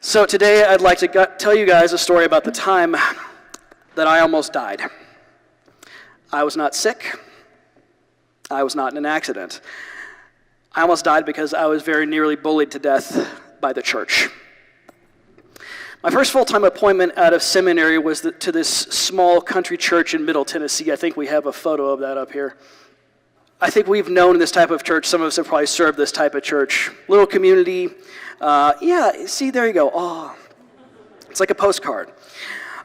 So today I'd like to tell you guys a story about the time that I almost died. I was not sick. I was not in an accident. I almost died because I was very nearly bullied to death by the church. My first full-time appointment out of seminary was to this small country church in Middle Tennessee. I think we have a photo of that up here. I think we've known this type of church. Some of us have probably served this type of church. Little community. See, there you go. Oh, it's like a postcard.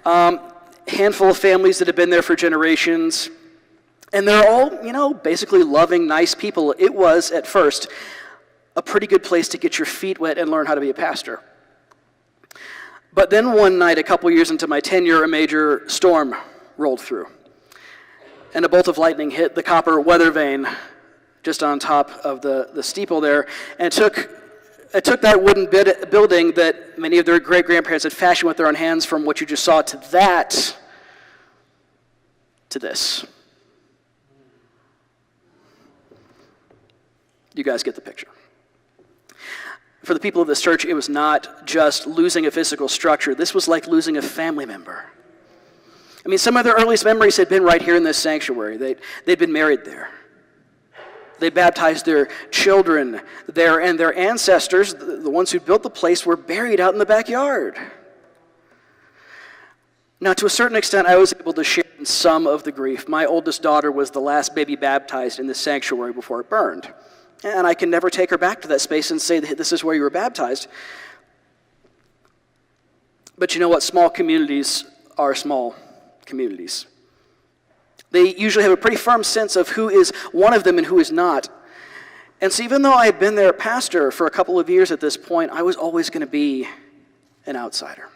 Handful of families that have been there for generations. And they're all, basically loving, nice people. It was, at first, a pretty good place to get your feet wet and learn how to be a pastor. But then one night, a couple years into my tenure, a major storm rolled through. And a bolt of lightning hit the copper weather vane just on top of the steeple there. And it took that wooden building that many of their great-grandparents had fashioned with their own hands from what you just saw to this. You guys get the picture. For the people of this church, it was not just losing a physical structure. This was like losing a family member. I mean, some of their earliest memories had been right here in this sanctuary. They'd been married there. They baptized their children there, and their ancestors, the ones who built the place, were buried out in the backyard. Now, to a certain extent, I was able to share in some of the grief. My oldest daughter was the last baby baptized in this sanctuary before it burned. And I can never take her back to that space and say, this is where you were baptized. But you know what? Small communities are small communities. They usually have a pretty firm sense of who is one of them and who is not. And so even though I had been their pastor for a couple of years at this point, I was always going to be an outsider.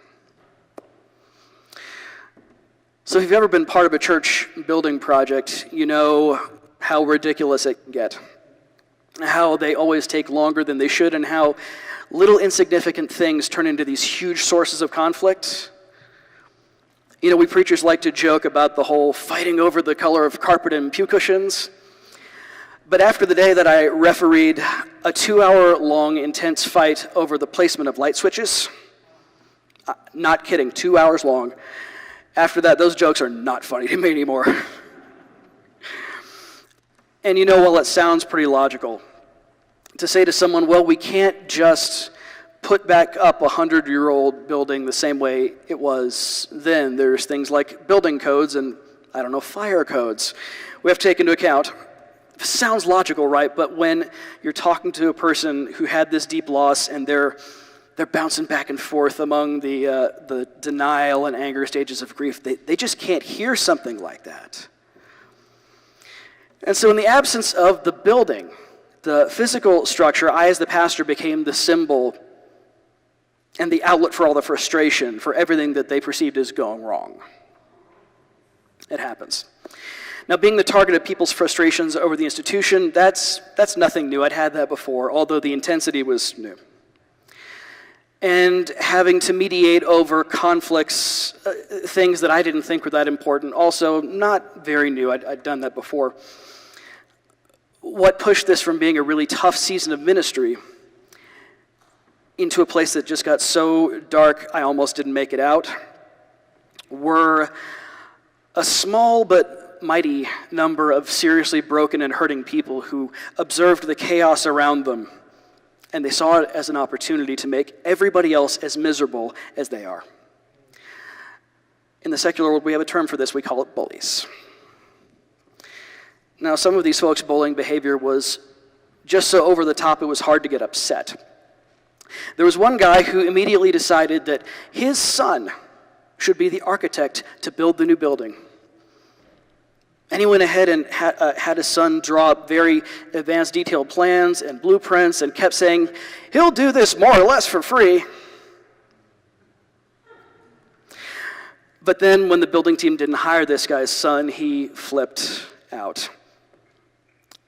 So if you've ever been part of a church building project, you know how ridiculous it can get. How they always take longer than they should, and how little insignificant things turn into these huge sources of conflict. We preachers like to joke about the whole fighting over the color of carpet and pew cushions. But after the day that I refereed a 2-hour-long intense fight over the placement of light switches, not kidding, 2 hours long, after that, those jokes are not funny to me anymore. And while it sounds pretty logical to say to someone, well, we can't just put back up a 100-year-old building the same way it was then. There's things like building codes and, fire codes we have to take into account. It sounds logical, right? But when you're talking to a person who had this deep loss and they're bouncing back and forth among the denial and anger stages of grief, they just can't hear something like that. And so in the absence of the building, the physical structure, I as the pastor became the symbol and the outlet for all the frustration, for everything that they perceived as going wrong. It happens. Now, being the target of people's frustrations over the institution, that's nothing new. I'd had that before, although the intensity was new. And having to mediate over conflicts, things that I didn't think were that important, also not very new. I'd done that before. What pushed this from being a really tough season of ministry into a place that just got so dark I almost didn't make it out were a small but mighty number of seriously broken and hurting people who observed the chaos around them, and they saw it as an opportunity to make everybody else as miserable as they are. In the secular world, we have a term for this. We call it bullies. Now, some of these folks' bullying behavior was just so over the top it was hard to get upset. There was one guy who immediately decided that his son should be the architect to build the new building. And he went ahead and had his son draw up very advanced detailed plans and blueprints and kept saying, he'll do this more or less for free. But then when the building team didn't hire this guy's son, he flipped out.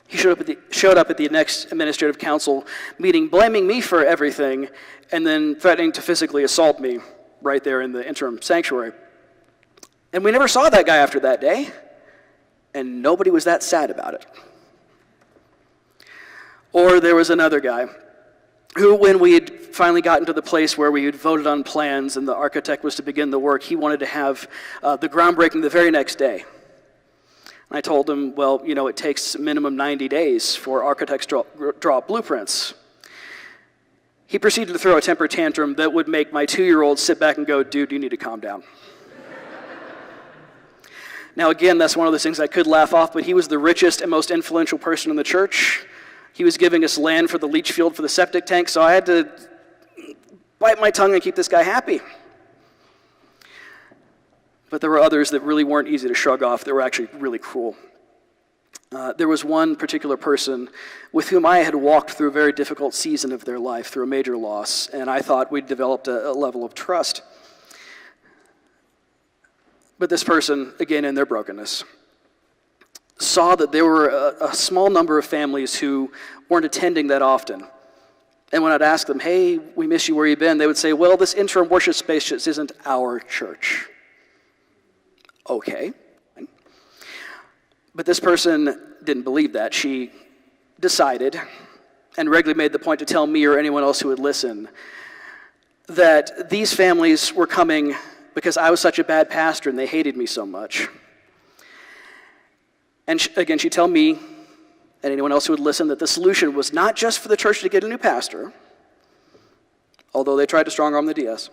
He showed up at the next administrative council meeting, blaming me for everything, and then threatening to physically assault me right there in the interim sanctuary. And we never saw that guy after that day, and nobody was that sad about it. Or there was another guy who, when we had finally gotten to the place where we had voted on plans and the architect was to begin the work, he wanted to have the groundbreaking the very next day. And I told him, well, it takes minimum 90 days for architects to draw blueprints. He proceeded to throw a temper tantrum that would make my 2-year-old sit back and go, dude, you need to calm down. Now again, that's one of those things I could laugh off, but he was the richest and most influential person in the church. He was giving us land for the leach field for the septic tank, so I had to bite my tongue and keep this guy happy. But there were others that really weren't easy to shrug off. They were actually really cruel. There was one particular person with whom I had walked through a very difficult season of their life, through a major loss, and I thought we'd developed a level of trust. But this person, again in their brokenness, saw that there were a small number of families who weren't attending that often. And when I'd ask them, hey, we miss you, where you been? They would say, well, this interim worship space just isn't our church. Okay. But this person didn't believe that. She decided, and regularly made the point to tell me or anyone else who would listen, that these families were coming because I was such a bad pastor and they hated me so much. And again, she'd tell me and anyone else who would listen that the solution was not just for the church to get a new pastor, although they tried to strong-arm the DS.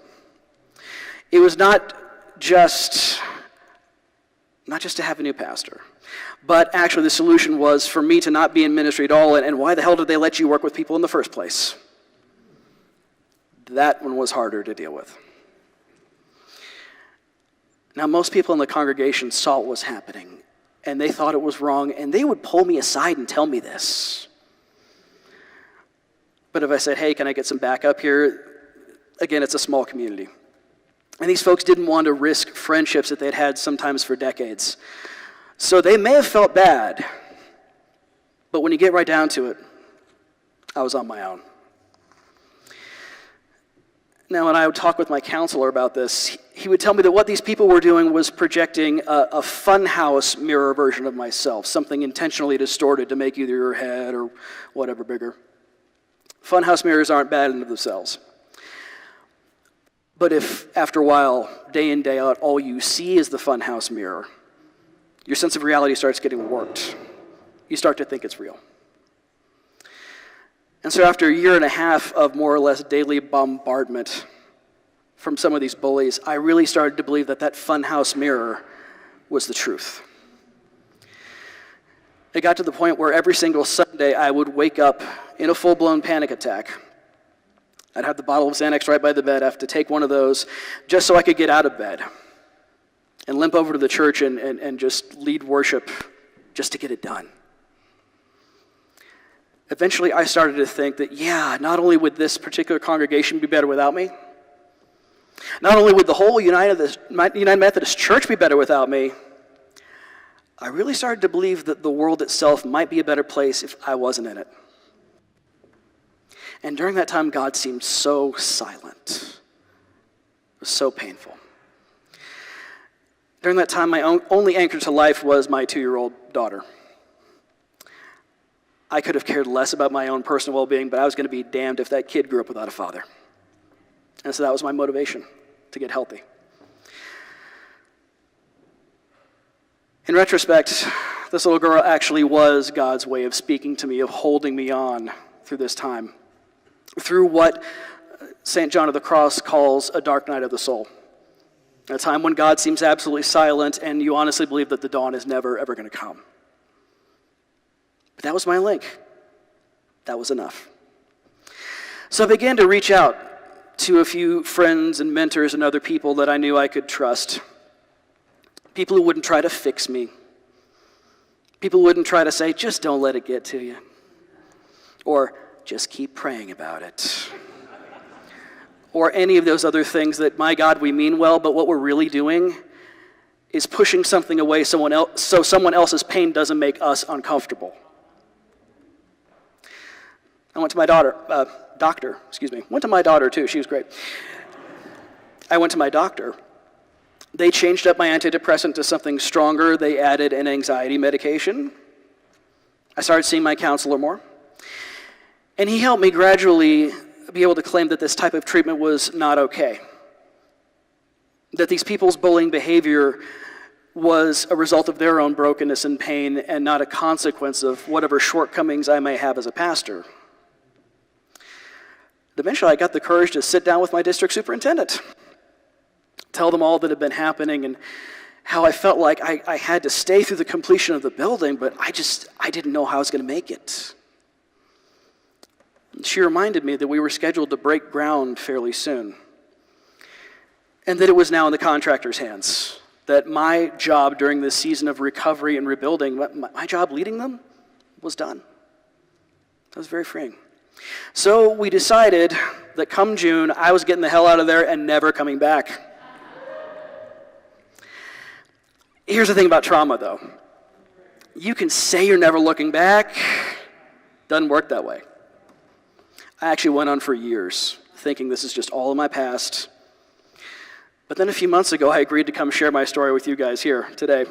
It was not just to have a new pastor, but actually the solution was for me to not be in ministry at all, and why the hell did they let you work with people in the first place? That one was harder to deal with. Now, most people in the congregation saw what was happening, and they thought it was wrong, and they would pull me aside and tell me this. But if I said, hey, can I get some backup here? Again, it's a small community. And these folks didn't want to risk friendships that they'd had sometimes for decades. So they may have felt bad, but when you get right down to it, I was on my own. Now, when I would talk with my counselor about this, he would tell me that what these people were doing was projecting a funhouse mirror version of myself, something intentionally distorted to make either your head or whatever bigger. Funhouse mirrors aren't bad in themselves. But if, after a while, day in, day out, all you see is the funhouse mirror, your sense of reality starts getting warped. You start to think it's real. And so after a year and a half of more or less daily bombardment from some of these bullies, I really started to believe that that funhouse mirror was the truth. It got to the point where every single Sunday I would wake up in a full-blown panic attack. I'd have the bottle of Xanax right by the bed. I have to take one of those just so I could get out of bed and limp over to the church and just lead worship just to get it done. Eventually, I started to think that, not only would this particular congregation be better without me, not only would the whole United Methodist Church be better without me, I really started to believe that the world itself might be a better place if I wasn't in it. And during that time, God seemed so silent. It was so painful. During that time, my only anchor to life was my 2-year-old daughter. I could have cared less about my own personal well-being, but I was going to be damned if that kid grew up without a father. And so that was my motivation, to get healthy. In retrospect, this little girl actually was God's way of speaking to me, of holding me on through this time, through what St. John of the Cross calls a dark night of the soul, a time when God seems absolutely silent and you honestly believe that the dawn is never, ever going to come. But that was my link. That was enough. So I began to reach out to a few friends and mentors and other people that I knew I could trust. People who wouldn't try to fix me. People who wouldn't try to say, just don't let it get to you. Or, just keep praying about it. Or any of those other things that, my God, we mean well, but what we're really doing is pushing something away so someone else's pain doesn't make us uncomfortable. I went to my doctor, Went to my daughter too, she was great. I went to my doctor. They changed up my antidepressant to something stronger. They added an anxiety medication. I started seeing my counselor more. And he helped me gradually be able to claim that this type of treatment was not okay. That these people's bullying behavior was a result of their own brokenness and pain and not a consequence of whatever shortcomings I may have as a pastor. Eventually, I got the courage to sit down with my district superintendent, tell them all that had been happening and how I felt like I had to stay through the completion of the building, but I didn't know how I was going to make it. She reminded me that we were scheduled to break ground fairly soon, and that it was now in the contractor's hands, that my job during this season of recovery and rebuilding, my job leading them, was done. That was very freeing. So we decided that come June, I was getting the hell out of there and never coming back. Here's the thing about trauma, though. You can say you're never looking back. Doesn't work that way. I actually went on for years thinking this is just all in my past. But then a few months ago, I agreed to come share my story with you guys here today.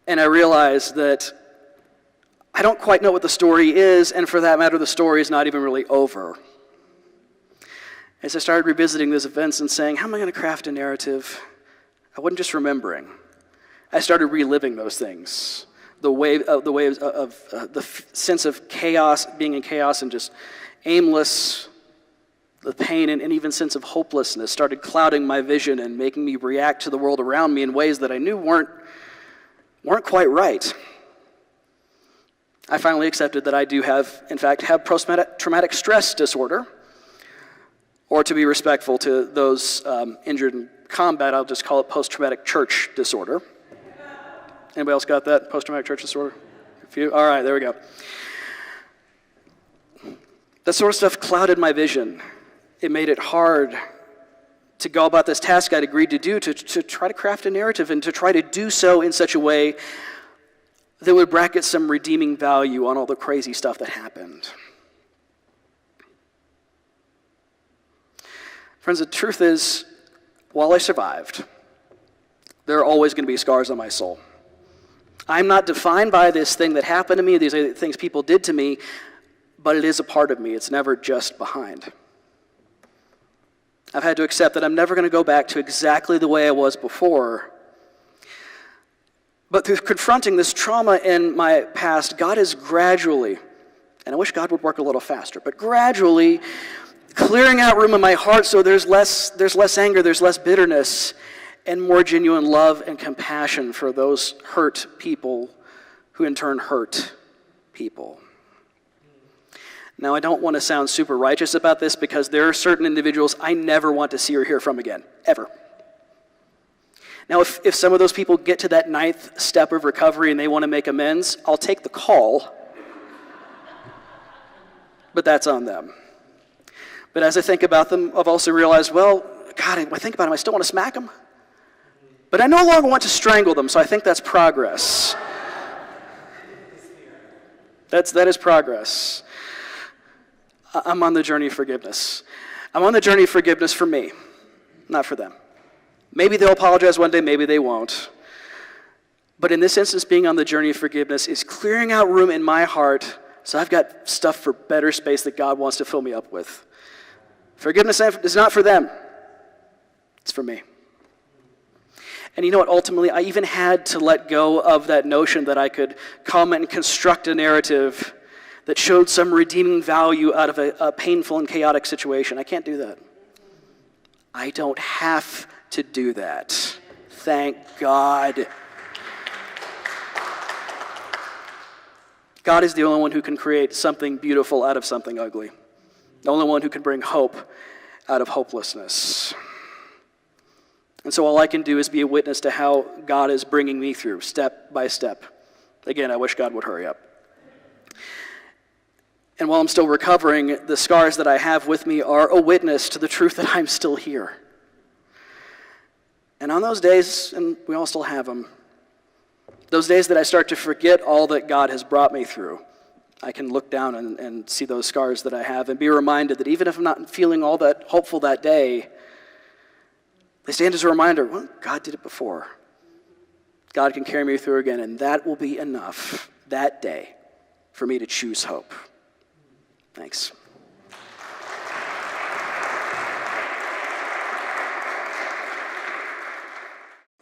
And I realized that I don't quite know what the story is, and for that matter, the story is not even really over. As I started revisiting these events and saying, how am I going to craft a narrative? I wasn't just remembering. I started reliving those things. The waves of the sense of chaos, being in chaos and just aimless, the pain and even sense of hopelessness started clouding my vision and making me react to the world around me in ways that I knew weren't quite right. I finally accepted that I do in fact have post-traumatic stress disorder, or to be respectful to those injured in combat, I'll just call it post-traumatic church disorder. Anybody else got that, post-traumatic church disorder? A few? All right, there we go. That sort of stuff clouded my vision. It made it hard to go about this task I'd agreed to do, to try to craft a narrative and to try to do so in such a way that would bracket some redeeming value on all the crazy stuff that happened. Friends, the truth is, while I survived, there are always going to be scars on my soul. I'm not defined by this thing that happened to me, these are things people did to me, but it is a part of me. It's never just behind. I've had to accept that I'm never going to go back to exactly the way I was before. But through confronting this trauma in my past, God is gradually, and I wish God would work a little faster, but gradually clearing out room in my heart so there's less anger, there's less bitterness, and more genuine love and compassion for those hurt people who in turn hurt people. Now, I don't want to sound super righteous about this because there are certain individuals I never want to see or hear from again, ever. Now, if some of those people get to that 9th step of recovery and they want to make amends, I'll take the call. But that's on them. But as I think about them, I've also realized, well, God, when I think about them, I still want to smack them. But I no longer want to strangle them, so I think that's progress. That is progress. I'm on the journey of forgiveness. I'm on the journey of forgiveness for me, not for them. Maybe they'll apologize one day, maybe they won't. But in this instance, being on the journey of forgiveness is clearing out room in my heart so I've got stuff for better space that God wants to fill me up with. Forgiveness is not for them. It's for me. And you know what? Ultimately, I even had to let go of that notion that I could come and construct a narrative that showed some redeeming value out of a painful and chaotic situation. I can't do that. I don't have to do that. Thank God. God is the only one who can create something beautiful out of something ugly. The only one who can bring hope out of hopelessness. And so all I can do is be a witness to how God is bringing me through, step by step. Again, I wish God would hurry up. And while I'm still recovering, the scars that I have with me are a witness to the truth that I'm still here. And on those days, and we all still have them, those days that I start to forget all that God has brought me through, I can look down and see those scars that I have and be reminded that even if I'm not feeling all that hopeful that day, they stand as a reminder, well, God did it before. God can carry me through again, and that will be enough that day for me to choose hope. Thanks.